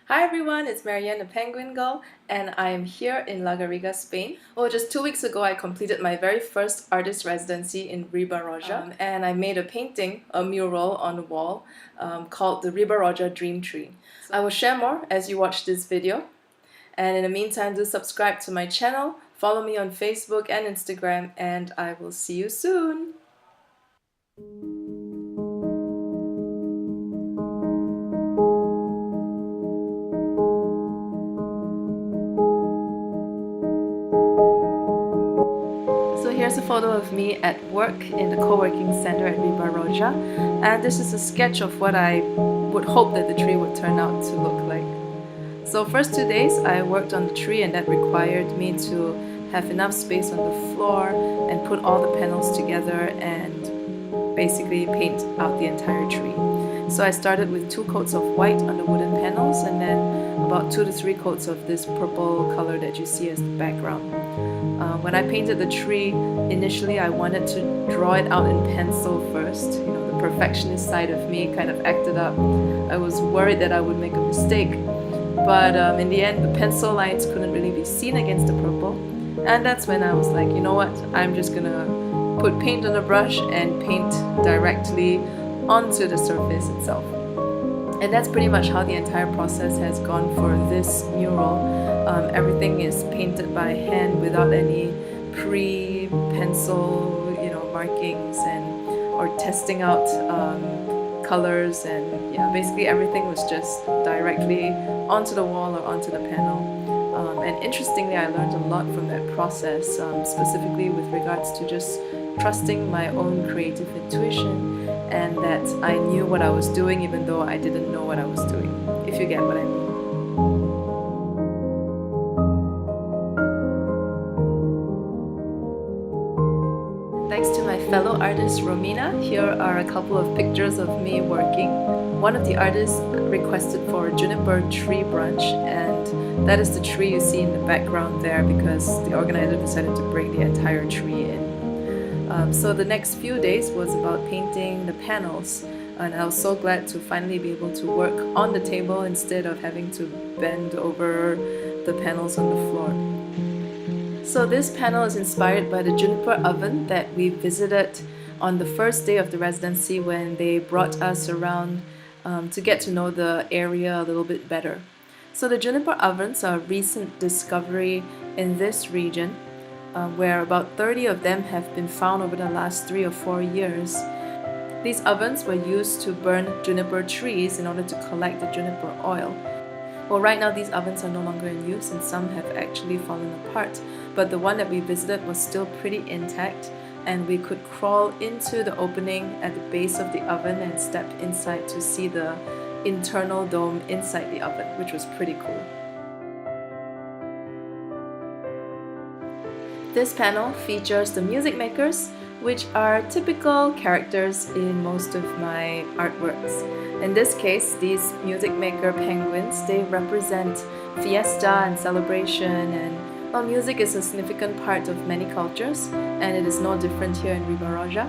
Hi everyone, it's MaryAnn the PenguinGirl, and I am here in La Garriga, Spain. Well, just 2 weeks ago I completed my very first artist residency in Riba-roja, and I made a painting, a mural on the wall called the Riba-roja Dream Tree. I will share more as you watch this video, and in the meantime do subscribe to my channel, follow me on Facebook and Instagram, and I will see you soon! So here's a photo of me at work in the co-working center at Riba-roja, and this is a sketch of what I would hope that the tree would turn out to look like. So first 2 days I worked on the tree, and that required me to have enough space on the floor and put all the panels together and basically paint out the entire tree. So I started with 2 coats of white on the wooden panels, and then about 2 to 3 coats of this purple color that you see as the background. When I painted the tree, initially I wanted to draw it out in pencil first. You know, the perfectionist side of me kind of acted up. I was worried that I would make a mistake, but in the end the pencil lines couldn't really be seen against the purple, and that's when I was like, you know what, I'm just gonna put paint on the brush and paint directly onto the surface itself. And that's pretty much how the entire process has gone for this mural. Everything is painted by hand without any pre-pencil, markings or testing out colors, and yeah, basically everything was just directly onto the wall or onto the panel. And interestingly, I learned a lot from that process, specifically with regards to just trusting my own creative intuition, and that I knew what I was doing even though I didn't know what I was doing, if you get what I mean. Thanks to my fellow artist Romina, here are a couple of pictures of me working. One of the artists requested for a juniper tree branch, and that is the tree you see in the background there because the organizer decided to bring the entire tree in. So the next few days was about painting the panels, and I was so glad to finally be able to work on the table instead of having to bend over the panels on the floor. So this panel is inspired by the juniper oven that we visited on the first day of the residency when they brought us around to get to know the area a little bit better. So the juniper ovens are a recent discovery in this region, where about 30 of them have been found over the last 3 or 4 years. These ovens were used to burn juniper trees in order to collect the juniper oil. Well, right now these ovens are no longer in use and some have actually fallen apart, but the one that we visited was still pretty intact, and we could crawl into the opening at the base of the oven and step inside to see the internal dome inside the oven, which was pretty cool. This panel features the music makers, which are typical characters in most of my artworks. In this case, these music maker penguins, they represent fiesta and celebration, and well, music is a significant part of many cultures, and it is no different here in Riba-roja.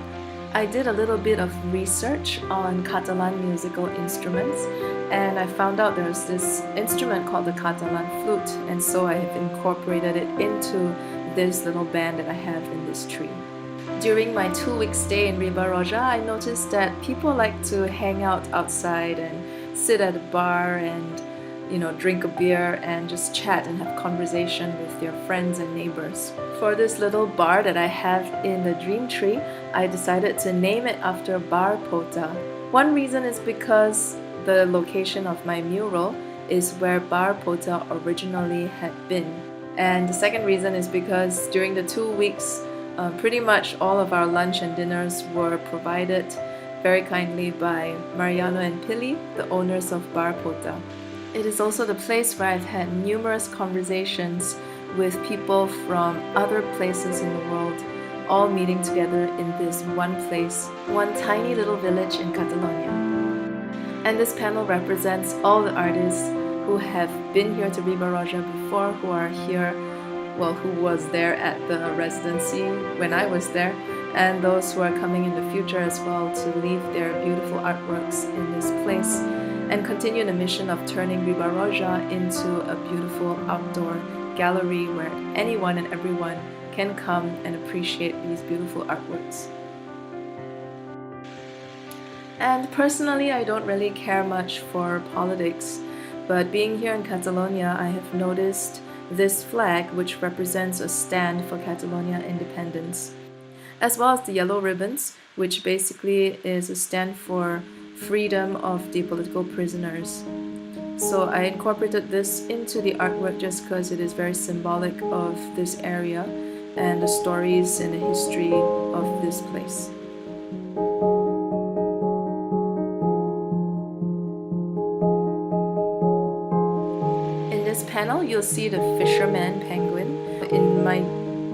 I did a little bit of research on Catalan musical instruments, and I found out there's this instrument called the Catalan flute, and so I have incorporated it into this little band that I have in this tree. During my 2-week stay in Riba-roja, I noticed that people like to hang out outside and sit at a bar and drink a beer and just chat and have conversation with their friends and neighbors. For this little bar that I have in the dream tree, I decided to name it after Bar Pota. One reason is because the location of my mural is where Bar Pota originally had been. And the second reason is because during the 2 weeks, pretty much all of our lunch and dinners were provided very kindly by Mariano and Pili, the owners of Bar Pota. It is also the place where I've had numerous conversations with people from other places in the world, all meeting together in this one place, one tiny little village in Catalonia. And this panel represents all the artists who have been here to Riba-roja before, who are here, well, who was there at the residency when I was there, and those who are coming in the future as well to leave their beautiful artworks in this place. and continue the mission of turning Riba-roja into a beautiful outdoor gallery where anyone and everyone can come and appreciate these beautiful artworks. And personally, I don't really care much for politics, but being here in Catalonia, I have noticed this flag, which represents a stand for Catalonia independence, as well as the yellow ribbons, which basically is a stand for freedom of the political prisoners. So I incorporated this into the artwork just because it is very symbolic of this area and the stories and the history of this place. In this panel, you'll see the fisherman penguin. In my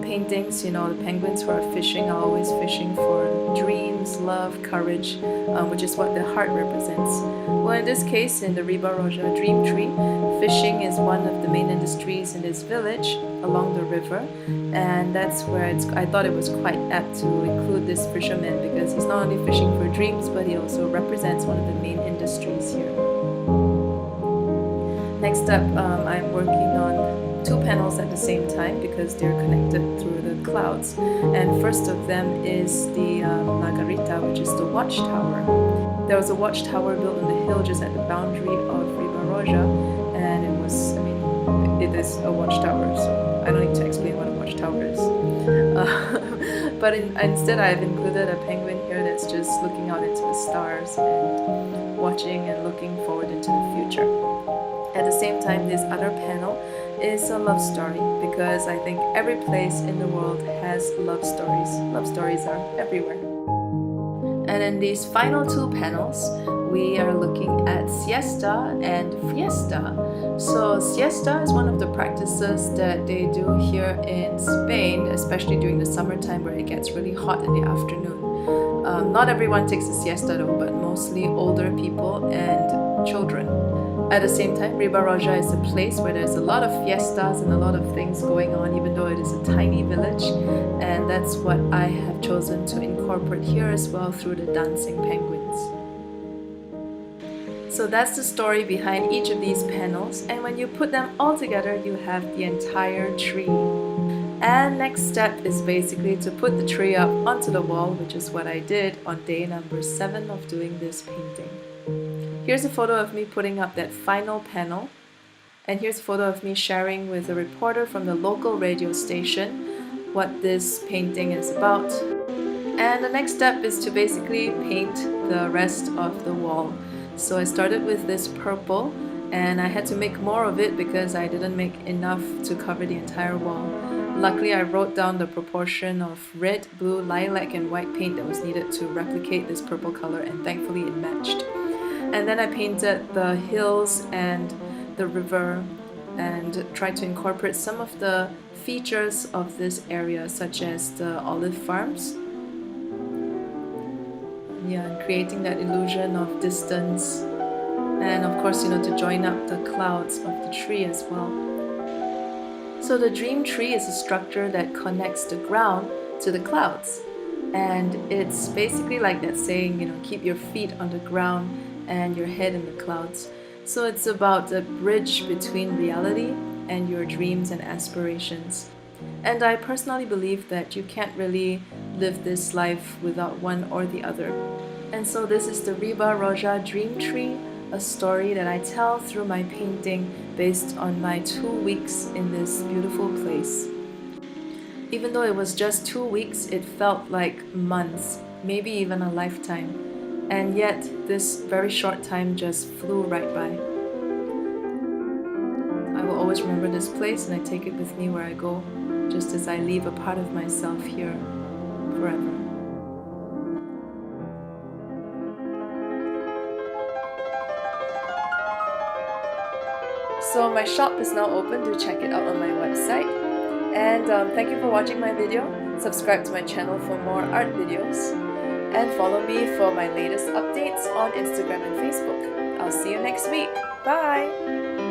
paintings, you know, the penguins who are fishing are always fishing for dreams, love, courage, which is what the heart represents. Well, in this case, in the Riba-roja dream tree, fishing is one of the main industries in this village along the river, and that's where I thought it was quite apt to include this fisherman because he's not only fishing for dreams, but he also represents one of the main industries here. Next up, I'm working on two panels at the same time because they're connected through the clouds. And first of them is the Margarita, which is the watchtower. There was a watchtower built on the hill just at the boundary of Riba-roja, and it was, I mean, it is a watchtower, so I don't need to explain what a watchtower is. But instead I've included a penguin here that's just looking out into the stars and watching and looking forward into the future. At the same time, this other panel is a love story because I think every place in the world has love stories. Love stories are everywhere. And in these final two panels, we are looking at siesta and fiesta. So siesta is one of the practices that they do here in Spain, especially during the summertime where it gets really hot in the afternoon. Not everyone takes a siesta though, but mostly older people and children. At the same time, Riba-roja is a place where there's a lot of fiestas and a lot of things going on, even though it is a tiny village, and that's what I have chosen to incorporate here as well through the dancing penguins. So that's the story behind each of these panels, and when you put them all together, you have the entire tree. And next step is basically to put the tree up onto the wall, which is what I did on day number 7 of doing this painting. Here's a photo of me putting up that final panel, and here's a photo of me sharing with a reporter from the local radio station what this painting is about. And the next step is to basically paint the rest of the wall. So I started with this purple, and I had to make more of it because I didn't make enough to cover the entire wall. Luckily, I wrote down the proportion of red, blue, lilac, and white paint that was needed to replicate this purple color, and thankfully it matched. And then I painted the hills and the river and tried to incorporate some of the features of this area, such as the olive farms. Yeah, and creating that illusion of distance. And of course, you know, to join up the clouds of the tree as well. So the dream tree is a structure that connects the ground to the clouds. And it's basically like that saying, you know, keep your feet on the ground and your head in the clouds. So it's about a bridge between reality and your dreams and aspirations. And I personally believe that you can't really live this life without one or the other. And so this is the Riba-roja dream tree, a story that I tell through my painting based on my 2 weeks in this beautiful place. Even though it was just 2 weeks, it felt like months, maybe even a lifetime. And yet, this very short time just flew right by. I will always remember this place, and I take it with me where I go, just as I leave a part of myself here forever. So my shop is now open. Do check it out on my website. And thank you for watching my video. Subscribe to my channel for more art videos. And follow me for my latest updates on Instagram and Facebook. I'll see you next week. Bye!